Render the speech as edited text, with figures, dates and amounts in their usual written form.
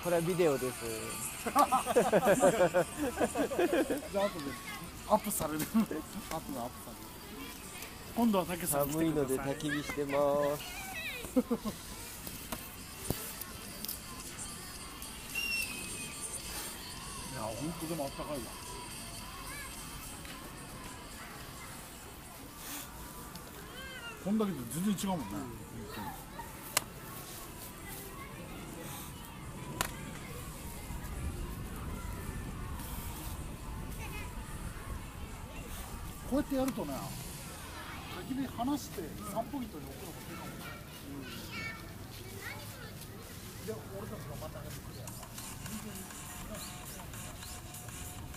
これはビデオです。じゃあ後でアップされる。後でアップされる。今度は竹さん来寒いのでてください。焚き火してます。いや、本当でもあったかいわ。こんだけで全然違うもんね。こうやってやるとね、焚き火離して3ポイントに置くのがいいかもね。で、俺たちが真ん中に。